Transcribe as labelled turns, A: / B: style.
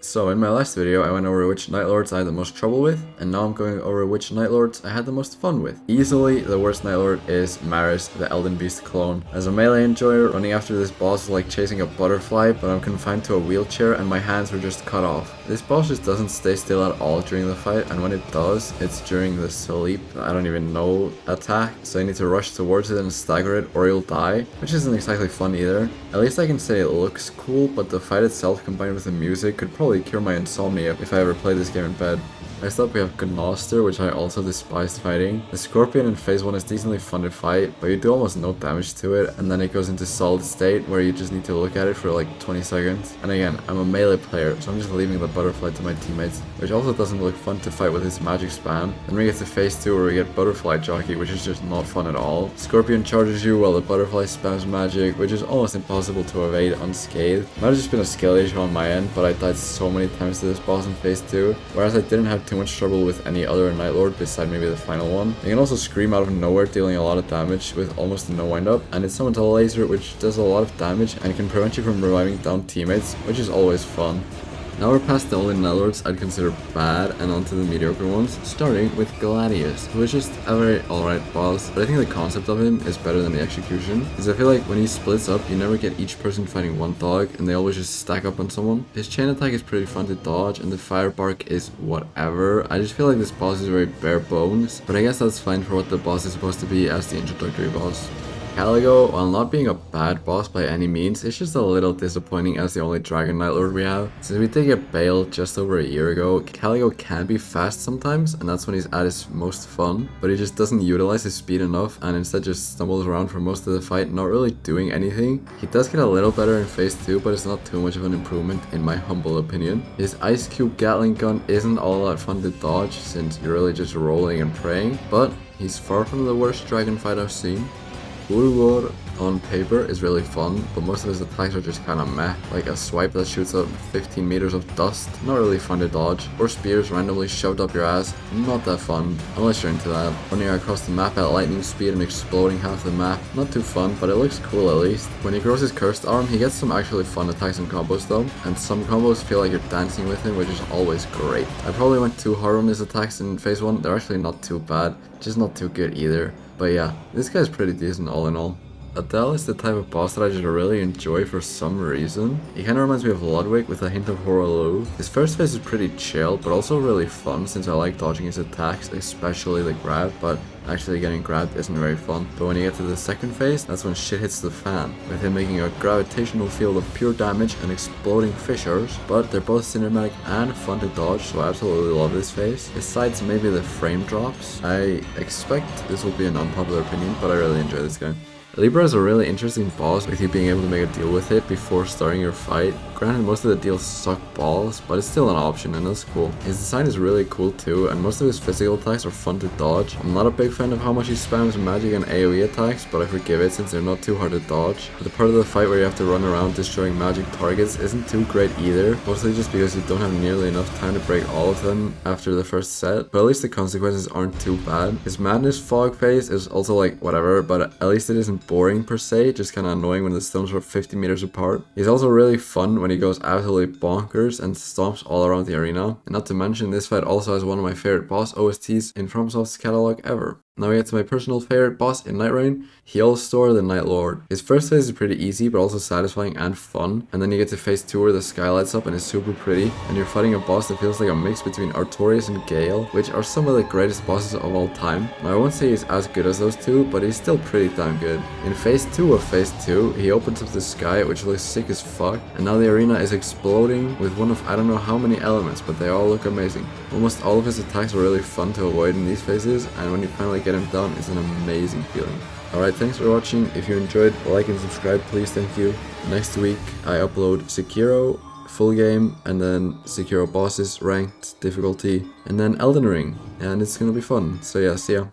A: So in my last video I went over which Nightlords I had the most trouble with, and now I'm going over which Nightlords I had the most fun with. Easily the worst Nightlord is Maris, the Elden Beast clone. As a melee enjoyer, running after this boss is like chasing a butterfly, but I'm confined to a wheelchair and my hands were just cut off. This boss just doesn't stay still at all during the fight, and when it does, it's during the sleep, I don't even know, attack, so you need to rush towards it and stagger it or you'll die, which isn't exactly fun either. At least I can say it looks cool, but the fight itself combined with the music could probably cure my insomnia if I ever played this game in bed. Next up we have Gnoster, which I also despised fighting. The Scorpion in phase 1 is decently fun to fight, but you do almost no damage to it, and then it goes into solid state where you just need to look at it for like 20 seconds. And again, I'm a melee player, so I'm just leaving the butterfly to my teammates, which also doesn't look fun to fight with his magic spam. Then we get to phase 2 where we get Butterfly Jockey, which is just not fun at all. Scorpion charges you while the butterfly spams magic, which is almost impossible to evade unscathed. Might have just been a skill issue on my end, but I died so many times to this boss in phase 2, whereas I didn't have too much trouble with any other Nightlord beside maybe the final one. You can also scream out of nowhere, dealing a lot of damage with almost no wind up, and it summons a laser which does a lot of damage and can prevent you from reviving down teammates, which is always fun. Now we're past the only Nightlords I'd consider bad and onto the mediocre ones, starting with Gladius, who is just a very alright boss, but I think the concept of him is better than the execution, because I feel like when he splits up, you never get each person fighting one dog, and they always just stack up on someone. His chain attack is pretty fun to dodge, and the fire bark is whatever. I just feel like this boss is very bare bones, but I guess that's fine for what the boss is supposed to be as the introductory boss. Caligo, while not being a bad boss by any means, it's just a little disappointing as the only Dragon Nightlord we have. Since we did get Bale just over a year ago, Caligo can be fast sometimes, and that's when he's at his most fun, but he just doesn't utilize his speed enough and instead just stumbles around for most of the fight, not really doing anything. He does get a little better in phase 2, but it's not too much of an improvement in my humble opinion. His Ice Cube Gatling gun isn't all that fun to dodge since you're really just rolling and praying, but he's far from the worst dragon fight I've seen. Urgor on paper is really fun, but most of his attacks are just kinda meh, like a swipe that shoots up 15 meters of dust, not really fun to dodge, or spears randomly shoved up your ass, not that fun, unless you're into that. Running across the map at lightning speed and exploding half the map, not too fun, but it looks cool at least. When he grows his cursed arm, he gets some actually fun attacks and combos though, and some combos feel like you're dancing with him, which is always great. I probably went too hard on his attacks in phase 1, they're actually not too bad, just not too good either. But yeah, this guy's pretty decent all in all. Adele is the type of boss that I just really enjoy for some reason. He kinda reminds me of Ludwig with a hint of Horaloo. His first phase is pretty chill, but also really fun since I like dodging his attacks, especially the grab, but actually getting grabbed isn't very fun. But when you get to the second phase, that's when shit hits the fan, with him making a gravitational field of pure damage and exploding fissures, but they're both cinematic and fun to dodge, so I absolutely love this phase. Besides maybe the frame drops, I expect this will be an unpopular opinion, but I really enjoy this guy. Libra is a really interesting boss with you being able to make a deal with it before starting your fight. Granted, most of the deals suck balls, but it's still an option and that's cool. His design is really cool too, and most of his physical attacks are fun to dodge. I'm not a big fan of how much he spams magic and AoE attacks, but I forgive it since they're not too hard to dodge. But the part of the fight where you have to run around destroying magic targets isn't too great either, mostly just because you don't have nearly enough time to break all of them after the first set, but at least the consequences aren't too bad. His Madness Fog phase is also like whatever, but at least it isn't boring per se, just kinda annoying when the stones are 50 meters apart. He's also really fun when he goes absolutely bonkers and stomps all around the arena. And not to mention, this fight also has one of my favorite boss OSTs in FromSoft's catalog ever. Now we get to my personal favorite boss in Nightreign, Healstor the Nightlord. His first phase is pretty easy but also satisfying and fun, and then you get to phase 2 where the sky lights up and is super pretty, and you're fighting a boss that feels like a mix between Artorias and Gale, which are some of the greatest bosses of all time. Now I won't say he's as good as those two, but he's still pretty damn good. In phase 2 of phase 2, he opens up the sky, which looks sick as fuck, and now the arena is exploding with one of I don't know how many elements, but they all look amazing. Almost all of his attacks are really fun to avoid in these phases, and when you finally get him down, it's an amazing feeling. Alright, thanks for watching. If you enjoyed, like and subscribe, please, thank you. Next week I upload Sekiro Full Game, and then Sekiro Bosses Ranked Difficulty, and then Elden Ring, and it's gonna be fun. So yeah, see ya.